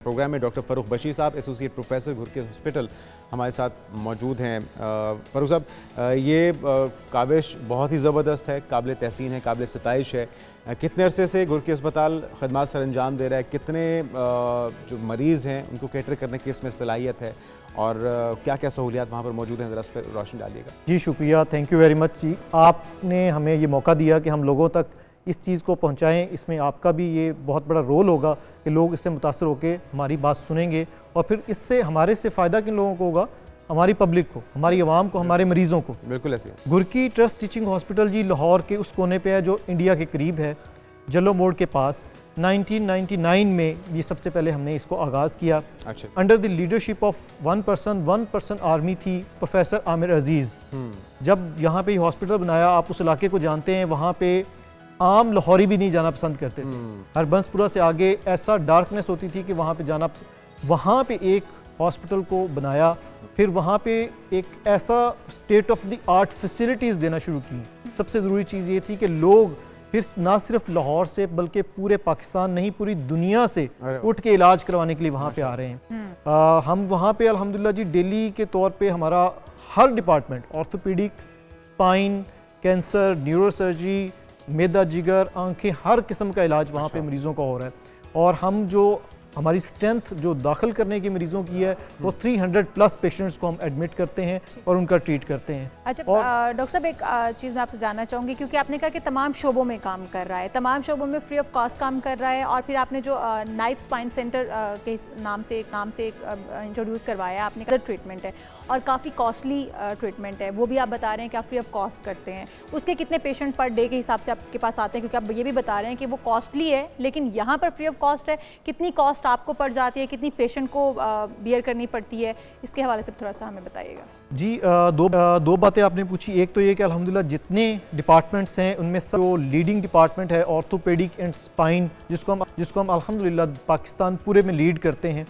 Programme में doctor Farukh Bashir साहब associate professor घुरके hospital हमारे साथ मौजूद हैं। फ़रूख साहब, ये काविश बहुत ही ज़बरदस्त है, काबिल तहसीन है, काबिल सताइश है। कितने अरसे से घुरके अस्पताल खदमात सर अंजाम दे रहा है, कितने जो मरीज़ हैं उनको कैटर करने की इसमें सलाहियत है और क्या क्या सहूलियात वहाँ पर मौजूद हैं, ज़रा उस पर रोशनी डालिएगा। जी शुक्रिया, थैंक यू वेरी मच जी। आपने हमें ये मौका दिया कि हम लोगों तक इस चीज़ को पहुंचाएं। इसमें आपका भी ये बहुत बड़ा रोल होगा कि लोग इससे मुतासर होकर हमारी बात सुनेंगे और फिर इससे हमारे से फ़ायदा किन लोगों को होगा, हमारी पब्लिक को, हमारी आवाम को, हमारे मरीज़ों को। बिल्कुल ऐसे घुरकी ट्रस्ट टीचिंग हॉस्पिटल जी लाहौर के उस कोने पे है जो इंडिया के करीब है, जलो मोड़ के पास। 1999 में ये सबसे पहले हमने इसको आगाज़ किया। अच्छा। Under the leadership of one person army थी प्रोफेसर आमिर अजीज़। जब यहाँ पे हॉस्पिटल बनाया, आप उस इलाके को जानते हैं, वहाँ पे आम लाहौरी भी नहीं जाना पसंद करते थे। हरबंसपुरा से आगे ऐसा डार्कनेस होती थी कि वहाँ पे जाना, वहाँ पे एक हॉस्पिटल को बनाया, फिर वहाँ पे एक ऐसा state of the art facilities देना शुरू की। सबसे ज़रूरी चीज़ ये थी कि लोग फिर ना सिर्फ लाहौर से बल्कि पूरे पाकिस्तान नहीं, पूरी दुनिया से उठ के इलाज करवाने के लिए वहाँ पे आ रहे हैं। हम वहाँ पे अल्हम्दुलिल्लाह जी डेली के तौर पे हमारा हर department, orthopaedic, spine, cancer, neurosurgery, मैदा, जिगर, आंखें, हर किस्म का इलाज वहाँ पे मरीज़ों का हो रहा है। और हम जो हमारी स्ट्रेंथ जो दाखिल करने की मरीज़ों की है वो 300+ पेशेंट्स को हम एडमिट करते हैं और उनका ट्रीट करते हैं। अच्छा डॉक्टर साहब, एक चीज़ मैं आपसे जानना चाहूँगी, क्योंकि आपने कहा कि तमाम शोबों में काम कर रहा है, तमाम शोबों में फ्री ऑफ कॉस्ट काम कर रहा है, और फिर आपने जो नाइफ स्पाइन सेंटर के नाम से इंट्रोड्यूस करवाया, आपने कहा ट्रीटमेंट है और काफ़ी कॉस्टली ट्रीटमेंट है, वो भी आप बता रहे हैं कि आप फ्री ऑफ कॉस्ट करते हैं। उसके कितने पेशेंट पर डे के हिसाब से आपके पास आते हैं, क्योंकि आप ये भी बता रहे हैं कि वो कॉस्टली है लेकिन यहाँ पर फ्री ऑफ कॉस्ट है, कितनी कॉस्ट आपको पड़ जाती है, कितनी पेशेंट को बियर करनी पड़ती है, इसके हवाले से थोड़ा सा हमें बताइएगा। जी दो बातें आपने पूछी। एक तो ये कि अल्हम्दुलिल्लाह जितने डिपार्टमेंट्स हैं उनमें सब जो लीडिंग डिपार्टमेंट है ऑर्थोपेडिक एंड स्पाइन, जिसको हम अल्हम्दुलिल्लाह पाकिस्तान पूरे में लीड करते हैं,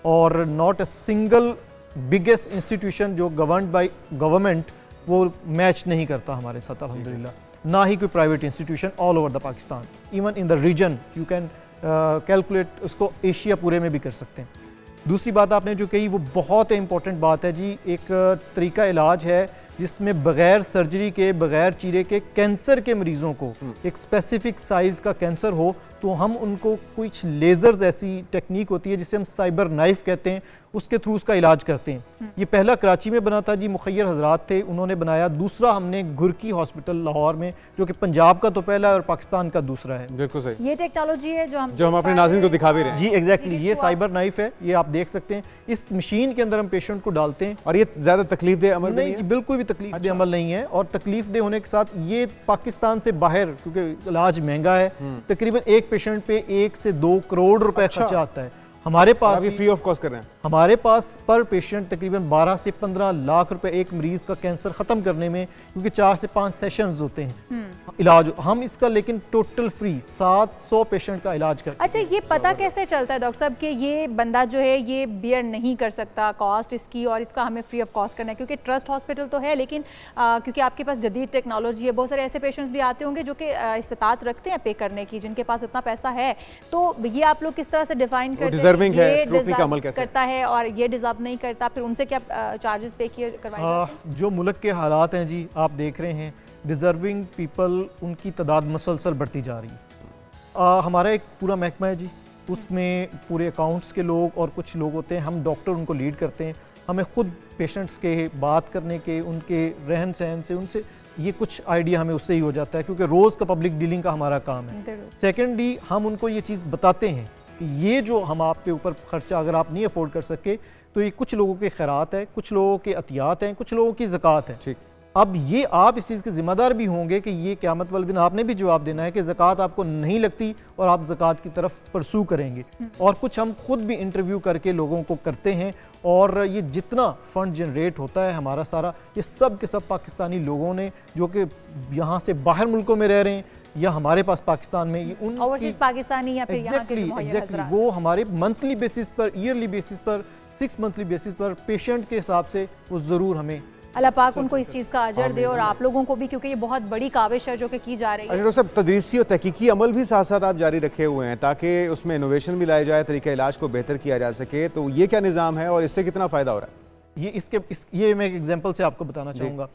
और not a single biggest institution जो गवर्नड बाय गवर्नमेंट वो मैच नहीं करता हमारे साथ अल्हम्दुलिल्लाह, ना ही कोई private institution all over the Pakistan, even in the region you can calculate, उसको एशिया पूरे में भी कर सकते हैं। दूसरी बात आपने जो कही वो बहुत इंपॉर्टेंट बात है जी। एक तरीका इलाज है जिसमें बग़ैर सर्जरी के, बग़ैर चीरे के कैंसर के मरीज़ों को एक स्पेसिफिक साइज़ का कैंसर हो तो हम उनको कुछ लेज़र्स, ऐसी टेक्निक होती है जिसे हम साइबर नाइफ कहते हैं, उसके थ्रू उसका इलाज करते हैं। ये पहला कराची में बना था जी, मुखैर हजरात थे, उन्होंने बनाया। दूसरा हमने घुरकी हॉस्पिटल लाहौर में, जो कि पंजाब का तो पहला है और पाकिस्तान का दूसरा है। बिल्कुल सही, ये टेक्नोलॉजी है जो हम अपने नाज़रीन को दिखा भी रहे हैं। जी एग्जैक्टली, ये साइबर नाइफ है, ये आप देख सकते हैं। इस मशीन के अंदर हम पेशेंट को डालते हैं और ये ज़्यादा तकलीफ दे अमल नहीं, बिल्कुल भी तकलीफ दे अमल नहीं है। और तकलीफ दे होने के साथ ये पाकिस्तान से बाहर, क्योंकि इलाज महंगा है, तकरीबन एक पेशेंट पे 1 से 2 करोड़ रुपए खर्चा आता है। हमारे पास फ्री ऑफ कॉस्ट कर रहे हैं। हमारे पास पर पेशेंट तकरीबन 12 से 15 लाख रुपए एक मरीज का कैंसर खत्म करने में, क्योंकि 4 से 5 सेशंस होते हैं इलाज, हम इसका लेकिन टोटल फ्री 700 पेशेंट का इलाज करते हैं। अच्छा, ये पता कैसे चलता है डॉक्टर साहब कि ये बंदा जो है ये बियर नहीं कर सकता कॉस्ट इसकी और इसका हमें फ्री ऑफ कॉस्ट करना है? क्योंकि ट्रस्ट हॉस्पिटल तो है, लेकिन क्योंकि आपके पास जदीद टेक्नोलॉजी है, बहुत सारे ऐसे पेशेंट्स भी आते होंगे जो कि इस्तात रखते हैं पे करने की, जिनके पास इतना पैसा है, तो ये आप लोग किस तरह से डिफाइन करते हैं करता है और ये डिजर्व नहीं करता, फिर उनसे क्या चार्जेस पे किए करवाए? जो मुल्क के हालात हैं जी, आप देख रहे हैं, डिज़र्विंग पीपल उनकी तादाद मुसलसल बढ़ती जा रही है। हमारा एक पूरा महकमा है जी, उसमें पूरे अकाउंट्स के लोग और कुछ लोग होते हैं, हम डॉक्टर उनको लीड करते हैं। हमें खुद पेशेंट्स के बात करने के, उनके रहन सहन से, उनसे ये कुछ आइडिया हमें उससे ही हो जाता है, क्योंकि रोज़ का पब्लिक डीलिंग का हमारा काम है। सेकेंडली, हम उनको ये चीज़ बताते हैं कि ये जो हम आपके ऊपर खर्चा अगर आप नहीं अफोर्ड कर सके तो ये कुछ लोगों के खैरात है, कुछ लोगों के अतियात हैं, कुछ लोगों की ज़कात है। ठीक, अब ये आप इस चीज़ के ज़िम्मेदार भी होंगे कि ये क़यामत वाले दिन आपने भी जवाब देना है कि ज़कात आपको नहीं लगती और आप ज़कात की तरफ परसू करेंगे। और कुछ हम खुद भी इंटरव्यू करके लोगों को करते हैं, और ये जितना फंड जनरेट होता है हमारा सारा, ये सब के सब पाकिस्तानी लोगों ने, जो कि यहाँ से बाहर मुल्कों में रह रहे हैं या हमारे पास पाकिस्तान में, ये ओवरसीज पाकिस्तानी या फिर यहाँ के वो हमारे मंथली बेसिस पर, ईयरली बेसिस पर, 6 मंथली बेसिस पर पेशेंट के हिसाब से वो ज़रूर हमें अल्लाह पाक उनको इस चीज़ का अजर दे और आप लोगों को भी, क्योंकि ये बहुत बड़ी काविश है जो कि की जा रही है। अच्छा डॉक्टर साहब, तदरीसी और तहकीकी अमल भी साथ साथ आप जारी रखे हुए हैं ताकि उसमें इनोवेशन भी लाया जाए, तरीका इलाज को बेहतर किया जा सके, तो ये क्या निज़ाम है और इससे कितना फ़ायदा हो रहा है? ये मैं एक एग्जांपल से आपको बताना चाहूँगा।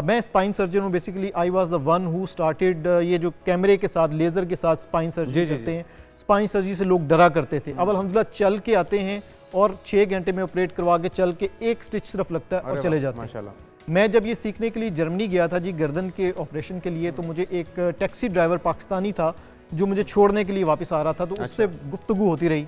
मैं स्पाइन सर्जन हूँ, basically I was the one who started ये जो कैमरे के साथ, लेज़र के साथ स्पाइन सर्जरी करते हैं। स्पाइन सर्जरी से लोग डरा करते थे, अब अल्हम्दुलिल्लाह चल के आते हैं और 6 घंटे में ऑपरेट करवा के चल के एक स्टिच सिर्फ लगता है और चले जाते हैं माशाल्लाह। मैं जब ये सीखने के लिए जर्मनी गया था जी गर्दन के ऑपरेशन के लिए, तो मुझे एक टैक्सी ड्राइवर पाकिस्तानी था जो मुझे छोड़ने के लिए वापस आ रहा था, तो उससे गुफ्तगू होती रही।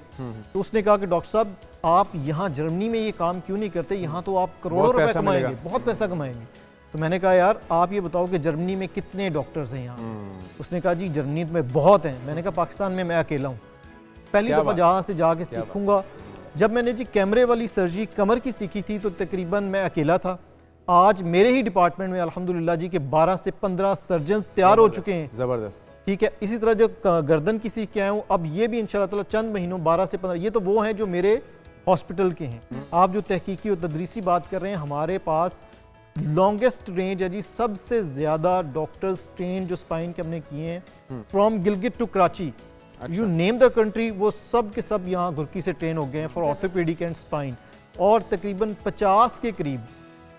तो उसने कहा कि डॉक्टर साहब आप यहाँ जर्मनी में ये काम क्यों नहीं करते, यहाँ तो आप करोड़ों रुपए कमाएंगे, बहुत पैसा कमाएंगे। तो मैंने कहा यार आप ये बताओ कि जर्मनी में कितने डॉक्टर्स हैं यहाँ। उसने कहा जी जर्मनी में बहुत हैं। मैंने कहा पाकिस्तान में मैं अकेला हूँ, पहली दफ़ा जहाँ से जाके सीखूंगा। जब मैंने जी कैमरे वाली सर्जरी कमर की सीखी थी तो तकरीबन मैं अकेला था। आज मेरे ही डिपार्टमेंट में अल्हम्दुलिल्लाह जी के 12 से 15 सर्जन तैयार हो चुके हैं। ज़बरदस्त, ठीक है। इसी तरह जो गर्दन की सीख के आया हूँ, अब ये भी इंशाल्लाह ताला चंद महीनों 12 से 15, ये तो वो हैं जो मेरे हॉस्पिटल के हैं। आप जो तहकीकी और तदरीसी बात कर रहे हैं, हमारे पास लॉन्गेस्ट रेंज है जी, सबसे ज़्यादा डॉक्टर्स ट्रेन जो स्पाइन के हमने किए हैं from Gilgit to Karachi, you name the country, वो सब के सब यहाँ घुरकी से ट्रेन हो गए हैं फॉर ऑर्थोपेडिक एंड स्पाइन। और तकरीबन 50 के करीब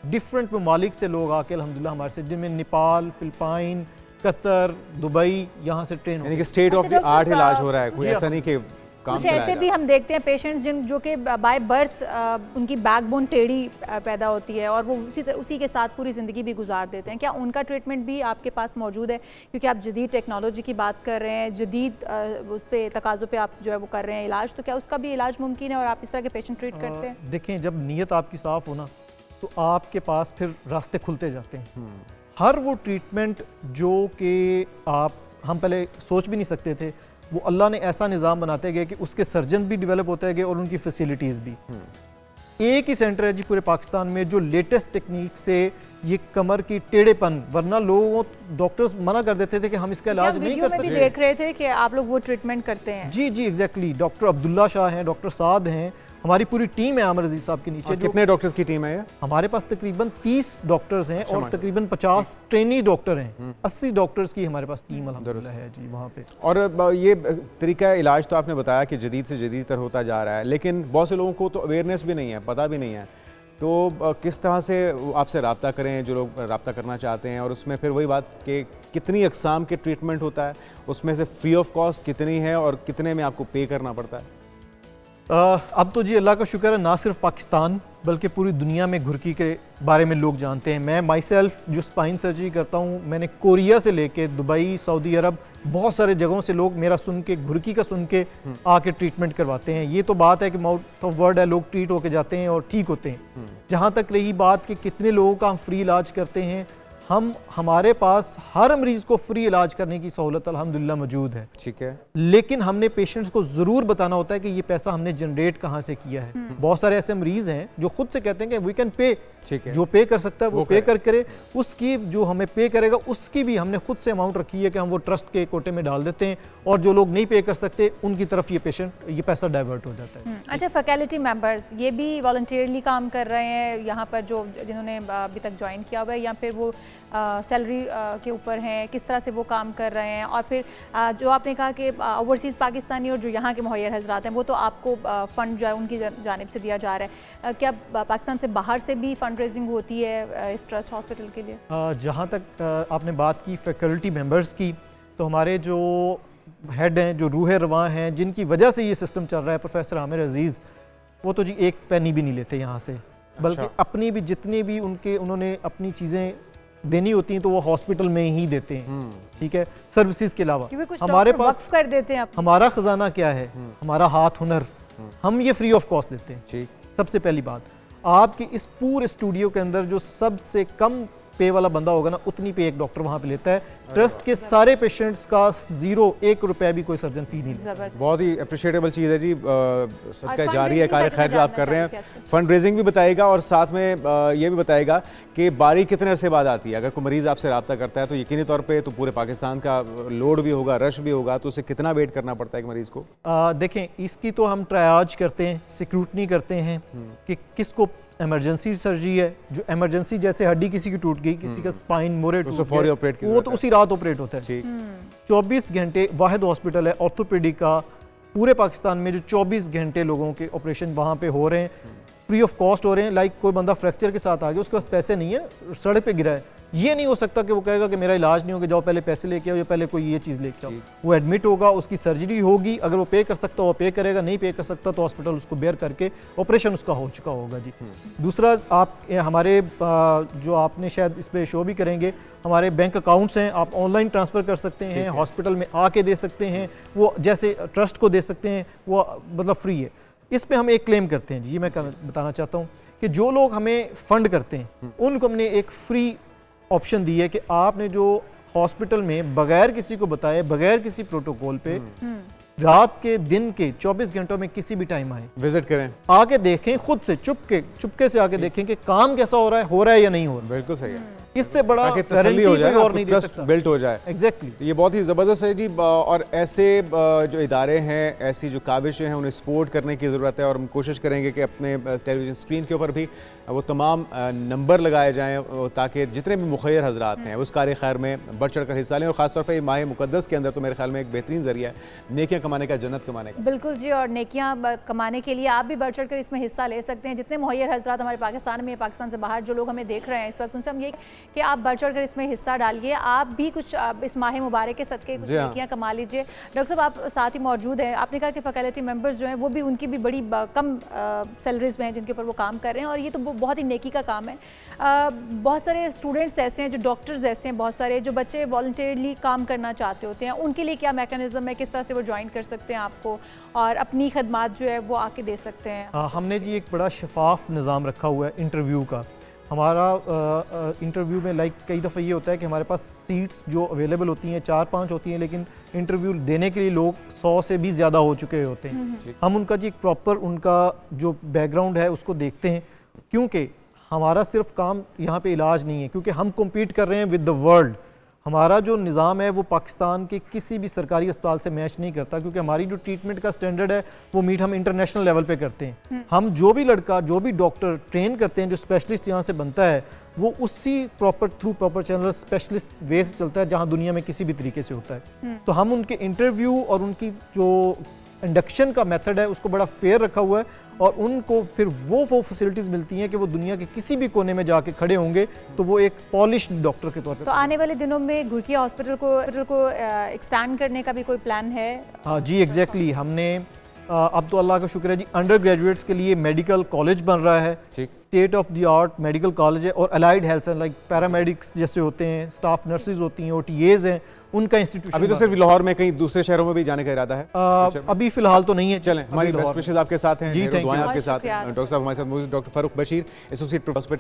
डिफरेंट ममालिक से लोग आके अल्हम्दुलिल्लाह हमारे से, जिनमें नेपाल, फिलिपाइन, कतर, दुबई, यहाँ से ट्रेन हो, यानी कि स्टेट ऑफ द आर्ट इलाज हो रहा है, कोई ऐसा नहीं कि कुछ ऐसे भी हम देखते हैं पेशेंट्स जिन जो कि बाय बर्थ उनकी बैकबोन टेढ़ी पैदा होती है और वो उसी के साथ पूरी ज़िंदगी भी गुजार देते हैं। क्या उनका ट्रीटमेंट भी आपके पास मौजूद है? क्योंकि आप जदीद टेक्नोलॉजी की बात कर रहे हैं, जदीद उस पे तकाज़ों पे आप जो है वो कर रहे हैं इलाज, तो क्या उसका भी इलाज मुमकिन है और आप इस तरह के पेशेंट ट्रीट करते हैं? देखें, जब नीयत आपकी साफ़ हो ना तो आपके पास फिर रास्ते खुलते जाते हैं। हर वो ट्रीटमेंट जो कि हम पहले सोच भी नहीं सकते थे, वो अल्लाह ने ऐसा निज़ाम बनाते गए कि उसके सर्जन भी डेवलप होते गए और उनकी फैसिलिटीज़ भी। एक ही सेंटर है जी पूरे पाकिस्तान में जो लेटेस्ट टेक्निक से ये कमर की टेढ़ेपन, वरना लोग डॉक्टर्स मना कर देते थे कि हम इसका इलाज नहीं कर सकते। देख रहे थे कि आप लोग वो ट्रीटमेंट करते हैं। जी जी एग्जैक्टली। डॉक्टर अब्दुल्ला शाह हैं, डॉक्टर साद हैं, हमारी पूरी टीम है आमिर अजीज साहब के नीचे। कितने डॉक्टर्स की टीम है ये? हमारे पास तकरीबन 30 डॉक्टर्स हैं और तकरीबन 50 ट्रेनी डॉक्टर हैं। 80 डॉक्टर्स की हमारे पास टीम अल्हम्दुलिल्लाह है जी वहाँ पे। और ये तरीका इलाज तो आपने बताया कि जदीद से जदीद तर होता जा रहा है, लेकिन बहुत से लोगों को तो अवेयरनेस भी नहीं है, पता भी नहीं है, तो किस तरह से आपसे रब्ता करें जो लोग रब्ता करना चाहते हैं? और उसमें फिर वही बात कि कितनी अक़साम के ट्रीटमेंट होता है, उसमें से फ्री ऑफ कॉस्ट कितनी है और कितने में आपको पे करना पड़ता है? अब तो जी अल्लाह का शुक्र है, ना सिर्फ पाकिस्तान बल्कि पूरी दुनिया में घुरकी के बारे में लोग जानते हैं। मैं माई सेल्फ जो स्पाइन सर्जरी करता हूँ, मैंने कोरिया से लेके दुबई, सऊदी अरब, बहुत सारे जगहों से लोग मेरा सुन के, घुरकी का सुन के आके ट्रीटमेंट करवाते हैं। ये तो बात है कि माउथ ऑफ वर्ड है, लोग ट्रीट होके जाते हैं और ठीक होते हैं। जहाँ तक रही बात कि कितने लोगों का हम फ्री इलाज करते हैं, हमारे पास हर मरीज को फ्री इलाज करने की सहूलत अल्हम्दुलिल्लाह मौजूद है। ठीक है, लेकिन हमने पेशेंट्स को ज़रूर बताना होता है कि ये पैसा हमने जनरेट कहाँ से किया है। बहुत सारे ऐसे मरीज हैं जो खुद से कहते हैं कि वी कैन पे, ठीक है, जो पे कर सकता है वो पे कर करे, उसकी जो हमें पे करेगा उसकी भी हमने खुद से अमाउंट रखी है कि हम वो ट्रस्ट के कोटे में डाल देते हैं, और जो लोग नहीं पे कर सकते उनकी तरफ ये पैसा डाइवर्ट हो जाता है। अच्छा, फैकल्टी मेंबर्स ये भी वॉलंटियरली काम कर रहे हैं यहाँ पर, जो जिन्होंने अभी तक ज्वाइन किया हुआ है, या फिर वो सैलरी के ऊपर हैं, किस तरह से वो काम कर रहे हैं? और फिर जो आपने कहा कि ओवरसीज़ पाकिस्तानी और जो यहाँ के मुहैयर हजरात हैं वो तो आपको फ़ंड जो है उनकी जानिब से दिया जा रहा है, क्या पाकिस्तान से बाहर से भी फ़ंड रेजिंग होती है इस ट्रस्ट हॉस्पिटल के लिए? जहाँ तक आपने बात की फैकल्टी मेंबर्स की, तो हमारे जो हेड हैं, जो रूह रवां हैं, जिनकी वजह से ये सिस्टम चल रहा है, प्रोफेसर आमिर अजीज़, वो तो जी एक पैनी भी नहीं लेते यहाँ से, बल्कि अपनी भी जितनी भी उन्होंने अपनी चीज़ें देनी होती हैं तो वो हॉस्पिटल में ही देते हैं। ठीक है, सर्विसेज के अलावा हमारे पास कर देते हैं। हमारा खजाना क्या है? हमारा हाथ हुनर, हम ये फ्री ऑफ कॉस्ट देते हैं। सबसे पहली बात, आपके इस पूरे स्टूडियो के अंदर जो सबसे कम पे वाला बंदा होगा ना, उतनी पे एक डॉक्टर वहाँ पे लेता है। ट्रस्ट के सारे पेशेंट्स का 1 रुपया भी कोई सर्जन फी नहीं लेता। बहुत ही अप्रिशिएटेबल चीज़ है जी, सदका जारी है कार्य खैर जो आप कर रहे हैं। फंड रेजिंग भी बताएगा और साथ में ये भी बताएगा कि बारी कितने अरसे बाद आती है। अगर कोई मरीज़ आपसे रब्ता करता है तो यकीनी तौर पर तो पूरे पाकिस्तान का लोड भी होगा, रश भी होगा, तो उसे कितना वेट करना पड़ता है एक मरीज़ को? देखें, इसकी तो हम ट्रायाज करते हैं, सिक्रूटनी करते हैं कि किसको इमरजेंसी सर्जरी है, जो इमरजेंसी जैसे हड्डी किसी की टूट गई, किसी का स्पाइन मोरे उसको टूट फौरी गया, ऑपरेट की वो जरूरत तो है। उसी रात ऑपरेट होता है। ठीक 24 घंटे वाहिद हॉस्पिटल है ऑर्थोपेडिक का पूरे पाकिस्तान में, जो 24 घंटे लोगों के ऑपरेशन वहाँ पे हो रहे हैं, फ्री ऑफ कॉस्ट हो रहे हैं। लाइक कोई बंदा फ्रैक्चर के साथ आ गया, उसके पास पैसे नहीं है, सड़क पे गिरा है, ये नहीं हो सकता कि वो कहेगा कि मेरा इलाज नहीं होगा, जाओ पहले पैसे लेके आओ या पहले कोई ये चीज़ लेके आओ। वो एडमिट होगा, उसकी सर्जरी होगी, अगर वो पे कर सकता वो पे करेगा, नहीं पे कर सकता तो हॉस्पिटल उसको बेयर करके ऑपरेशन उसका हो चुका होगा जी। दूसरा, आप हमारे जो आपने शायद इस पर शो भी करेंगे, हमारे बैंक अकाउंट्स हैं, आप ऑनलाइन ट्रांसफ़र कर सकते हैं, हॉस्पिटल में आके दे सकते हैं, वो जैसे ट्रस्ट को दे सकते हैं, वो मतलब फ्री है। इस पे हम एक क्लेम करते हैं जी, मैं बताना चाहता हूँ कि जो लोग हमें फंड करते हैं उनको हमने एक फ्री ऑप्शन दी है कि आपने जो हॉस्पिटल में बगैर किसी को बताए, बगैर किसी प्रोटोकॉल पे रात के दिन के 24 घंटों में किसी भी टाइम आए, विजिट करें, आके देखें, खुद से चुपके से आके देखें कि काम कैसा हो रहा है या नहीं हो रहा है। बिल्कुल सही है, इससे बड़ा ताकि तसल्ली हो जाए, और नहीं दे ट्रस्ट सकता। बिल्ट हो जाए। एग्जैक्टली ये बहुत ही ज़बरदस्त है जी। और ऐसे जो इदारे हैं, ऐसी जो काविशें हैं, उन्हें सपोर्ट करने की ज़रूरत है और हम कोशिश करेंगे कि अपने टेलीविज़न स्क्रीन के ऊपर भी वो तमाम नंबर लगाए जाएँ ताकि जितने भी मुखैर हजरात हैं उस कार्य खैर में बढ़ चढ़ कर हिस्सा लें। और ख़ासतौर पर माह मुक़द्दस के अंदर तो मेरे ख्याल में एक बेहतरीन ज़रिया है नेकियां कमाने का, जन्नत कमाने का। बिल्कुल जी, और नेकियां कमाने के लिए आप भी बढ़ चढ़ कर इसमें हिस्सा ले सकते हैं। जितने मुहैयर हजरात हमारे पाकिस्तान में, पाकिस्तान से बाहर जो लोग हमें देख रहे हैं इस वक्त, उनसे हम ये कि आप बढ़ चढ़ कर इसमें हिस्सा डालिए, आप भी कुछ इस माह मुबारक के सदके कुछ नेकियां कमा लीजिए। डॉक्टर साहब, आप साथ ही मौजूद हैं, आपने कहा कि फैकल्टी मेंबर्स जो हैं वो भी, उनकी भी बड़ी कम सैलरीज में हैं जिनके ऊपर वो काम कर रहे हैं, और ये तो बहुत ही नेकी का काम है। बहुत सारे स्टूडेंट्स ऐसे हैं, जो डॉक्टर्स ऐसे हैं, बहुत सारे जो बच्चे वॉलंटियरली काम करना चाहते होते हैं, उनके लिए क्या मैकेनिज्म है, किस तरह से वो ज्वाइन कर सकते हैं आपको और अपनी खदमात जो है वो आके दे सकते हैं? हमने जी एक बड़ा शफाफ निज़ाम रखा हुआ है इंटरव्यू का। हमारा इंटरव्यू में लाइक कई दफ़ा ये होता है कि हमारे पास सीट्स जो अवेलेबल होती हैं 4-5 होती हैं, लेकिन इंटरव्यू देने के लिए लोग 100 से भी ज़्यादा हो चुके होते हैं। हम उनका जी एक प्रॉपर उनका जो बैकग्राउंड है उसको देखते हैं, क्योंकि हमारा सिर्फ काम यहाँ पे इलाज नहीं है, क्योंकि हम कम्पीट कर रहे हैं विद द वर्ल्ड। हमारा जो निज़ाम है वो पाकिस्तान के किसी भी सरकारी अस्पताल से मैच नहीं करता, क्योंकि हमारी जो ट्रीटमेंट का स्टैंडर्ड है वो मीट हम इंटरनेशनल लेवल पे करते हैं। हम जो भी लड़का, जो भी डॉक्टर ट्रेन करते हैं, जो स्पेशलिस्ट यहाँ से बनता है, वो उसी थ्रू प्रॉपर चैनल स्पेशलिस्ट वे से चलता है जहाँ दुनिया में किसी भी तरीके से होता है। तो हम उनके इंटरव्यू और उनकी जो इंडक्शन का मेथड है उसको बड़ा फेयर रखा हुआ है, और उनको फिर वो फैसिलिटीज़ मिलती हैं कि वो दुनिया के किसी भी कोने में जाके खड़े होंगे तो वो एक पॉलिश्ड डॉक्टर के तौर पे। तो आने वाले दिनों में घुड़किया हॉस्पिटल को एक्सटेंड करने का भी कोई प्लान है? हाँ जी, एग्जैक्टली। हमने अब तो अल्लाह का शुक्र है जी, अंडर ग्रेजुएट्स के लिए मेडिकल कॉलेज बन रहा है, state of the art medical college है, और अलाइड हेल्थ लाइक पैरामेडिक्स जैसे होते हैं, स्टाफ नर्सेज होती हैं, OTAs हैं, उनका इंस्टीट्यूशन। अभी तो सिर्फ लाहौर में, कहीं दूसरे शहरों में भी जाने का इरादा है? अभी फिलहाल तो नहीं है। चलें, हमारी बेस्ट विशेस आपके साथ हैं, जी, थैंक यू। दुआएं आपके साथ हैं। डॉक्टर साहब हमारे साथ मौजूद, doctor Farooq Bashir, associate professor